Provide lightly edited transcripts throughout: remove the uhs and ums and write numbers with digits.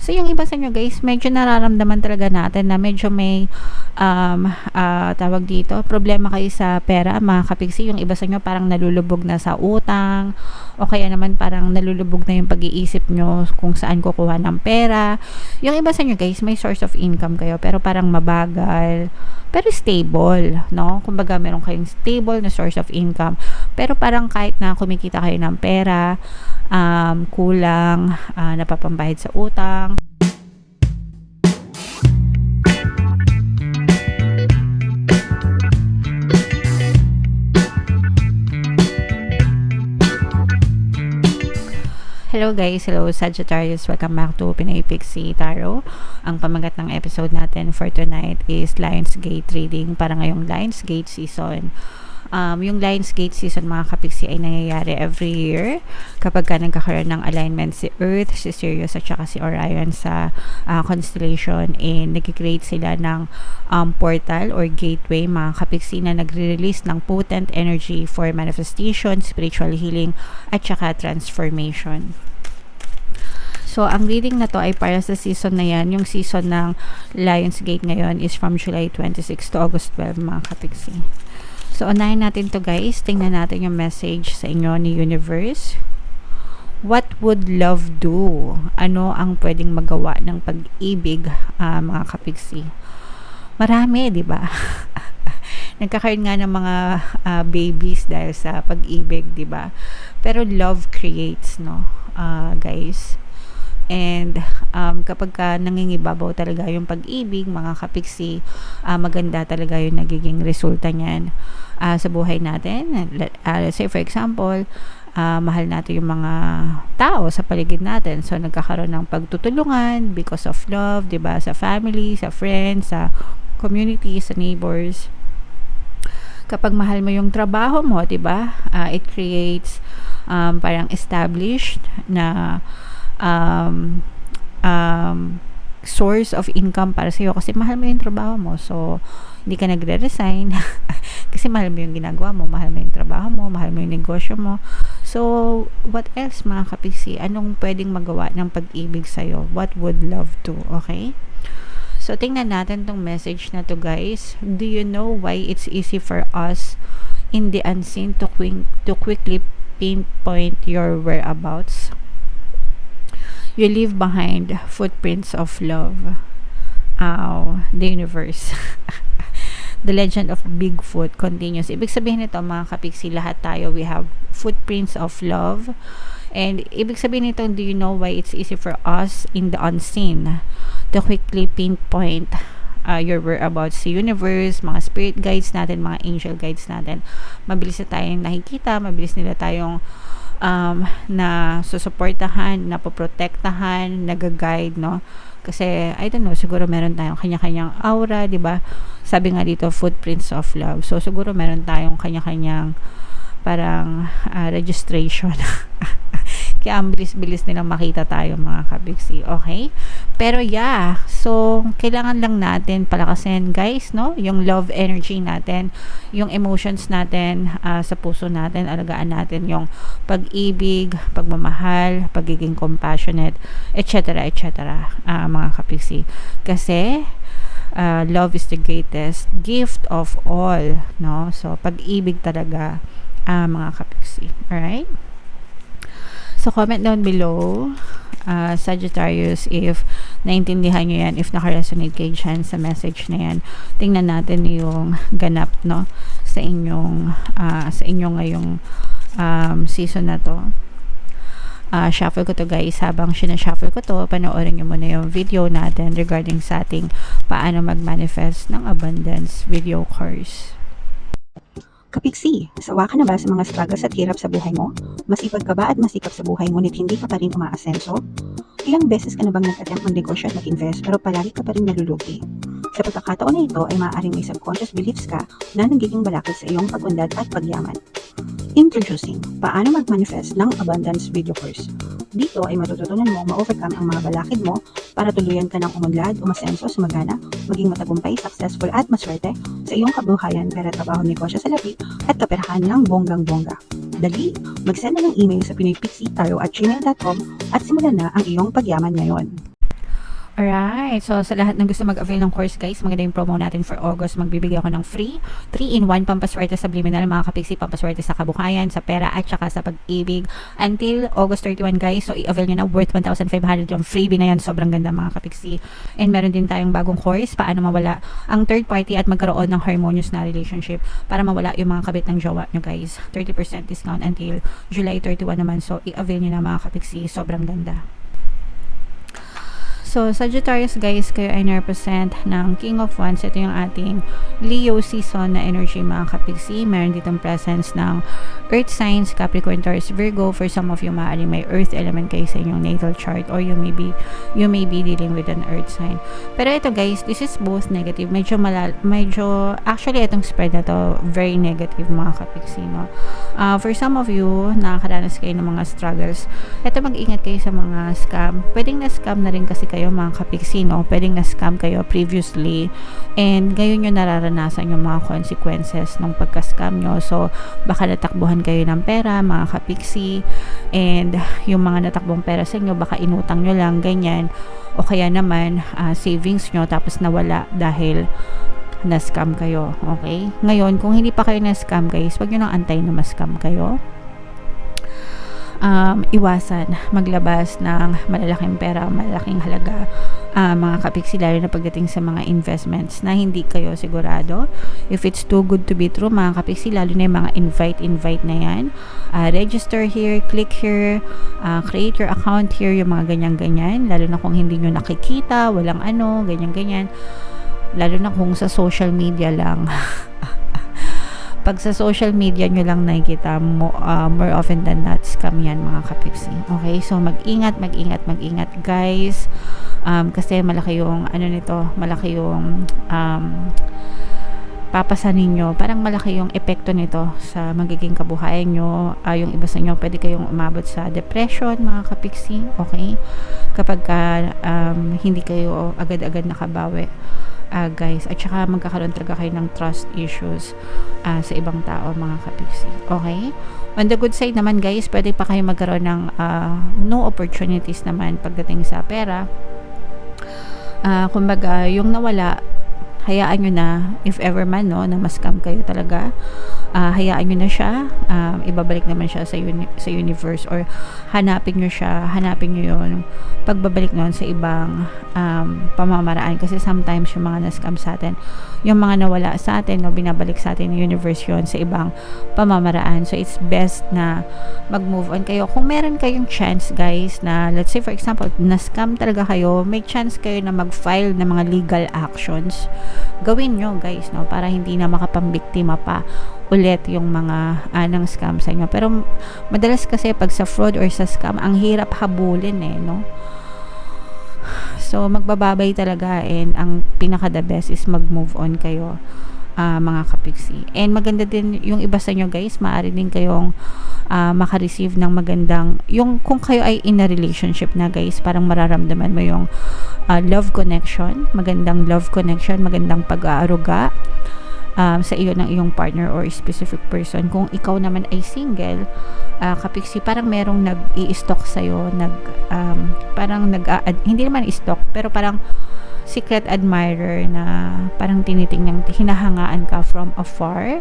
So, yung iba sa inyo guys, medyo nararamdaman talaga natin na medyo may tawag dito, problema kayo sa pera, mga kapiksi. Yung iba sa inyo parang nalulubog na sa utang, o kaya naman parang nalulubog na yung pag-iisip nyo kung saan kukuha ng pera. Yung iba sa inyo guys, may source of income kayo, pero parang mabagal, pero stable, no? Kumbaga, meron kayong stable na source of income, pero parang kahit na kumikita kayo ng pera, kulang, napapambayad sa utang. Hello guys, hello Sagittarius, welcome back to Pinay Pixie Tarot. Ang pamagat ng episode natin for tonight is Lionsgate reading para ngayong Lionsgate season. Yung Lionsgate season, mga kapiksi, ay nangyayari every year kapag ka nagkakaroon ng alignment si Earth, si Sirius at saka si Orion sa constellation, and nag-create sila ng portal or gateway, mga kapiksi, na nagre-release ng potent energy for manifestation, spiritual healing at saka transformation. So, ang reading na to ay para sa season na yan. Yung season ng Lionsgate ngayon is from July 26 to August 12, mga kapiksi. So, unahin natin to guys. Tingnan natin yung message sa inyo ni Universe. What would love do? Ano ang pwedeng magawa ng pag-ibig, mga kapiksi? Marami, di ba? Nagkakaroon nga ng mga babies dahil sa pag-ibig, di ba? Pero love creates, no? Guys. And kapag ka nangingibabaw talaga yung pag-ibig, mga kapiksi, maganda talaga yung nagiging resulta niyan sa buhay natin. Let's say for example, mahal natin yung mga tao sa paligid natin. So nagkakaroon ng pagtutulungan because of love, 'di ba? Sa family, sa friends, sa community, sa neighbors. Kapag mahal mo yung trabaho mo, 'di ba? It creates parang established na source of income para sa iyo kasi mahal mo yung trabaho mo, so hindi ka nagre-resign kasi mahal mo yung ginagawa mo, mahal mo yung trabaho mo, mahal mo yung negosyo mo. So what else, mga kapiksi? Anong pwedeng magawa ng pag-ibig sa iyo? What would love do? Okay, so tingnan natin tong message na to guys. Do you know why it's easy for us in the unseen to quickly pinpoint your whereabouts? You leave behind footprints of love. The universe. The legend of Bigfoot continues. Ibig sabihin nito, mga kapiksi, lahat tayo, we have footprints of love. And ibig sabihin nito, do you know why it's easy for us in the unseen to quickly pinpoint your whereabouts? Sa universe, mga spirit guides natin, mga angel guides natin, mabilis na tayong nakikita, mabilis nila tayong na susuportahan, na poprotektahan, nag-guide, no? Kasi, I don't know, siguro meron tayong kanya-kanyang aura, di ba? Sabi nga dito, footprints of love. So, siguro meron tayong kanya-kanyang parang registration. Kaya ang bilis-bilis nilang makita tayo, mga kabiksi. Okay? Pero yeah, so kailangan lang natin palakasin guys, no? Yung love energy natin, yung emotions natin sa puso natin, alagaan natin yung pag-ibig, pagmamahal, pagiging compassionate, etc. etc. Mga kabiksi. Kasi love is the greatest gift of all, no? So pag-ibig talaga, mga kabiksi. Alright? So, comment down below, Sagittarius, if naintindihan nyo yan, if naka-resonate kayo dyan sa message na yan. Tingnan natin yung ganap, no, sa inyong ngayong season na to. Shuffle ko to guys. Habang sinashuffle ko to, panoorin nyo muna yung video natin regarding sa ating paano mag-manifest ng abundance video course. Kapiksi, sawa ka na ba sa mga struggles at hirap sa buhay mo? Masipag ka ba at masikap sa buhay ngunit hindi ka pa rin umaasenso? Ilang beses ka na bang nag-attempt mag-negosyo at mag-invest pero palagi ka pa rin nalulugi? Sa pagkakataon na ito ay maaaring may subconscious beliefs ka na nagiging balakid sa iyong pag-unlad at pagyaman. Introducing, paano mag-manifest ng abundance video course. Dito ay matututunan mo ma-overcome ang mga balakid mo para tuluyan ka ng umunlad, umasenso, sumagana, maging matagumpay, successful at maswerte sa iyong kabuhayan, pera, trabaho, negosyo sa labi at kaperahan ng bonggang-bongga. Dali, mag-send na ng email sa pinoypixie@gmail.com at simulan na ang iyong pagyaman ngayon. Alright, so sa lahat ng gusto mag-avail ng course guys, maganda yung promo natin for August. Magbibigay ako ng free 3-in-1 pampaswerte sa Subliminal, mga kapiksi, pampaswerte sa kabuhayan, sa pera at saka sa pag-ibig until August 31 guys. So i-avail nyo na, worth 1,500 yung freebie na yan, sobrang ganda mga kapiksi. And meron din tayong bagong course, paano mawala ang third party at magkaroon ng harmonious na relationship para mawala yung mga kabit ng jowa nyo guys. 30% discount until July 31 naman, so i-avail nyo na mga kapiksi, sobrang ganda. So, Sagittarius guys, kayo ay represent ng King of Wands. Ito yung ating Leo season na energy mga kapiksi. Meron ditong presence ng Earth signs, Capricorn, Taurus, Virgo. For some of you, maaaring may Earth element kayo sa inyong natal chart, or you may be dealing with an Earth sign. Pero ito guys, this is both negative. Actually, itong spread na to, very negative mga kapiksi, no? For some of you, nakakaranas kayo ng mga struggles. Ito, mag-ingat kayo sa mga scam. Pwedeng na-scam na rin kasi kayo mga kapiksi, no? Pwedeng na-scam kayo previously and ngayon nyo nararanasan yung mga consequences ng pagka-scam nyo. So, baka natakbuhan kayo ng pera, mga kapiksi, and yung mga natakbong pera sa inyo, baka inutang nyo lang, ganyan. O kaya naman, savings nyo tapos nawala dahil na-scam kayo, okay? Ngayon, kung hindi pa kayo na-scam guys, wag nyo nang antayin na ma-scam kayo. Iwasan maglabas ng malalaking pera, malaking halaga, mga kapiksi, lalo na pagdating sa mga investments na hindi kayo sigurado. If it's too good to be true, mga kapiksi, lalo na yung mga invite na yan, register here, click here, create your account here, yung mga ganyan-ganyan, lalo na kung hindi nyo nakikita, walang ganyan-ganyan, lalo na kung sa social media lang. Pag sa social media nyo lang nakikita mo, more often than not, scam yan mga kapiksi. Okay, so mag-ingat guys. Kasi malaki yung malaki yung papasa ninyo. Parang malaki yung epekto nito sa magiging kabuhayan nyo. Yung iba sa inyo, pwede kayong umabot sa depression mga kapiksi. Okay, kapag hindi kayo agad-agad nakabawi. Guys, at saka magkakaroon talaga kayo ng trust issues sa ibang tao mga kapiksi. Okay? On the good side naman guys, pwede pa kayo magkaroon ng no opportunities naman pagdating sa pera. Kumbaga, yung nawala, hayaan nyo na, if ever man, no, na ma-scam kayo talaga, hayaan nyo na siya, ibabalik naman siya sa universe, or hanapin nyo yun, pagbabalik nun sa ibang pamamaraan. Kasi sometimes yung mga na-scam sa atin, yung mga nawala sa atin, no, binabalik sa atin ng universe yun sa ibang pamamaraan. So it's best na mag-move on kayo. Kung meron kayong chance guys na, let's say for example, na-scam talaga kayo, may chance kayo na mag-file ng mga legal actions, gawin nyo guys, no, para hindi na makapambiktima pa ulit yung mga nang scam sa inyo. Pero madalas kasi pag sa fraud or sa scam, ang hirap habulin no. So magbababay talaga, and ang pinaka the best is mag-move on kayo mga kapiksi. And maganda din yung iba sa inyo guys, maaari din kayong maka-receive ng magandang, yung kung kayo ay in a relationship na guys, parang mararamdaman mo yung love connection, magandang love connection, magandang pag-aaruga sa iyo ng iyong partner or specific person. Kung ikaw naman ay single, kapiksi, parang merong nag-i-stalk sa'yo, parang hindi naman i-stalk, pero parang secret admirer na parang tinitingnan, hinahangaan ka from afar.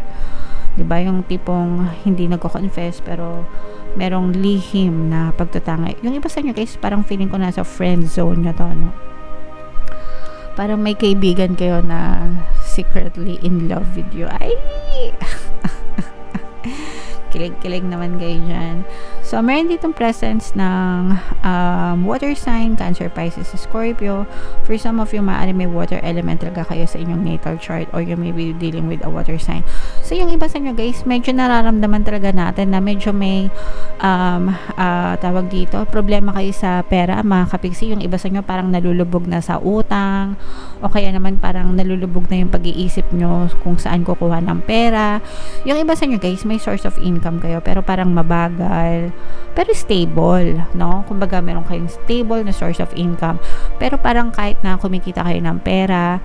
Diba? Yung tipong hindi nagko-confess pero merong lihim na pagtatangay. Yung iba sa inyo guys, parang feeling ko nasa friend zone nyo to, no? Parang may kaibigan kayo na secretly in love with you. Ay! Kilig-kilig naman kayo dyan. So, meron ditong presence ng water sign, Cancer, Pisces, Scorpio. For some of you, maaari may water element talaga kayo sa inyong natal chart, or you may be dealing with a water sign. So, yung iba sa inyo guys, medyo nararamdaman talaga natin na medyo may tawag dito, problema kayo sa pera, mga kapiksi. Yung iba sa inyo parang nalulubog na sa utang, o kaya naman parang nalulubog na yung pag-iisip nyo kung saan kukuha ng pera. Yung iba sa inyo guys, may source of income kayo, pero parang mabagal, pero stable, no? Kumbaga, meron kayong stable na source of income, pero parang kahit na kumikita kayo ng pera,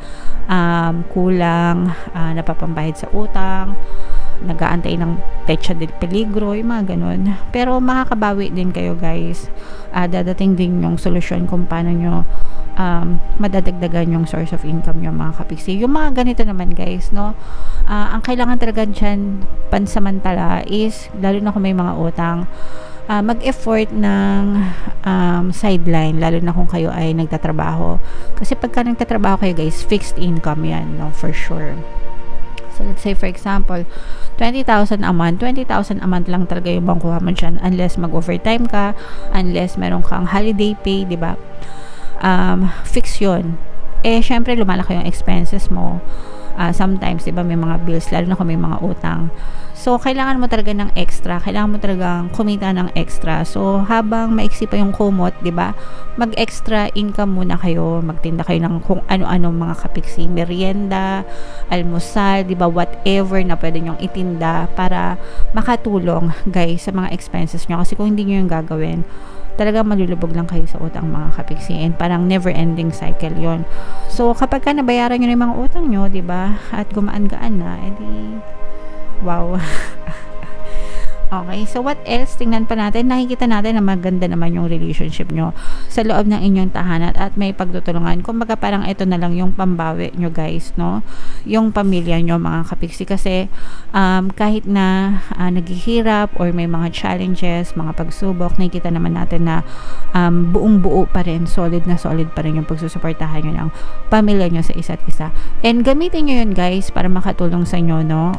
kulang, napapambayad sa utang, nag-aantay ng pecha del peligro, yung mga ganun. Pero makakabawi din kayo guys. Dadating din yung solusyon kung paano nyo madadagdagan yung source of income nyo mga kapiksi. Yung mga ganito naman guys, no, ang kailangan talaga dyan pansamantala is, lalo na kung may mga utang, mag-effort ng sideline, lalo na kung kayo ay nagtatrabaho. Kasi pagka nagtatrabaho kayo guys, fixed income yan, no, for sure. So let's say for example, 20,000 a month, 20,000 a month lang talaga yung bangkuha mo dyan, unless mag-overtime ka, unless meron kang holiday pay, di ba? Fix yun. Syempre lumalaki yung expenses mo. Sometimes, diba, may mga bills, lalo na kung may mga utang. So, kailangan mo talaga ng extra. Kailangan mo talagang kumita ng extra. So, habang maiksi pa yung kumot, diba, mag-extra income muna kayo. Magtinda kayo ng kung ano-ano mga kapiksi, merienda, almusal, diba, whatever na pwede nyong itinda para makatulong, guys, sa mga expenses nyo. Kasi kung hindi nyo yung gagawin, talagang malulubog lang kayo sa utang mga kapiksi, and parang never ending cycle yon. So kapag ka nabayaran nyo na yung mga utang nyo, diba, at gumaan-gaan na, edi wow. Okay, so what else? Tingnan pa natin. Nakikita natin na maganda naman yung relationship nyo sa loob ng inyong tahanan at may pagtutulungan. Kumbaga parang ito na lang yung pambawi nyo guys, no? Yung pamilya nyo mga kapiksi. Kasi kahit na naghihirap or may mga challenges, mga pagsubok, nakikita naman natin na buong buo pa rin, solid na solid pa rin yung pagsusuportahan nyo ng pamilya nyo sa isa't isa. And gamitin nyo yun guys para makatulong sa inyo, no?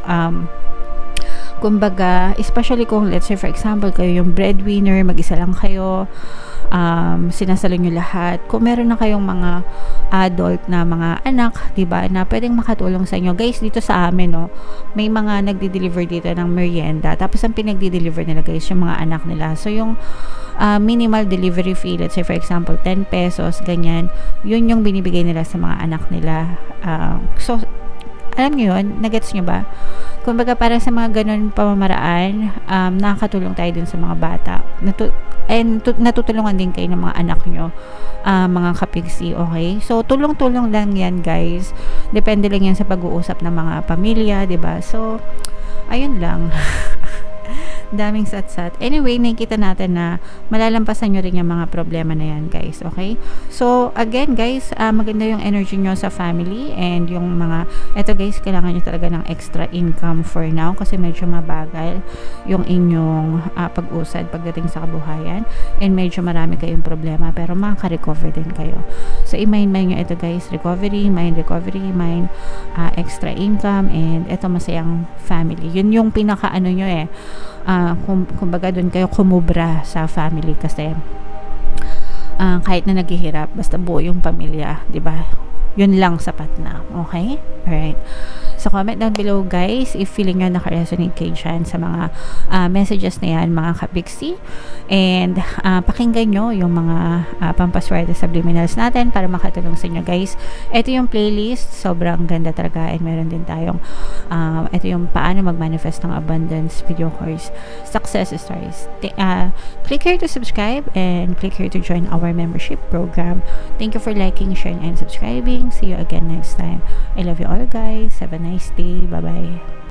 Kumbaga, especially kung let's say for example kayo yung breadwinner, mag-isa lang kayo, sinasalo nyo lahat. Kung meron na kayong mga adult na mga anak, diba, na pwedeng makatulong sa inyo. Guys, dito sa amin, no, may mga nagdi-deliver dito ng merienda. Tapos ang pinagdi-deliver nila guys, yung mga anak nila. So yung minimal delivery fee, let's say for example 10 pesos, ganyan, yun yung binibigay nila sa mga anak nila. So alam nyo yun, nagets nyo ba? Kumbaga para sa mga ganun pamamaraan, nakakatulong tayo dun sa mga bata. Natutulungan din kayo ng mga anak nyo, mga kapiksi, okay? So tulong-tulong lang yan guys. Depende lang yan sa pag-uusap ng mga pamilya, diba? So ayun lang. Daming satsat. Anyway, nakikita natin na malalampasan nyo rin yung mga problema na yan, guys. Okay? So, again, guys, maganda yung energy nyo sa family and yung mga, eto guys, kailangan nyo talaga ng extra income for now kasi medyo mabagal yung inyong pag-usad pagdating sa kabuhayan and medyo marami kayong problema pero makaka-recover din kayo. So, i-mind nyo ito, guys. Recovery, mind, extra income, and eto masayang family. Yun yung pinaka-ano nyo kumbaga doon kayo kumubra sa family kasi kahit na naghihirap basta buo yung pamilya, 'di ba? Yun lang sapat na. Okay? Alright. So, comment down below guys if feeling nyo naka-resonate kayo dyan sa mga messages na yan, mga kapiksi. And pakinggan nyo yung mga pampaswerte subliminals natin para makatulong sa inyo guys. Ito yung playlist. Sobrang ganda talaga. And meron din tayong ito yung paano mag-manifest ng abundance video course, success stories. Click here to subscribe and click here to join our membership program. Thank you for liking, sharing, and subscribing. See you again next time. I love you all guys. Have a nice day. Bye bye.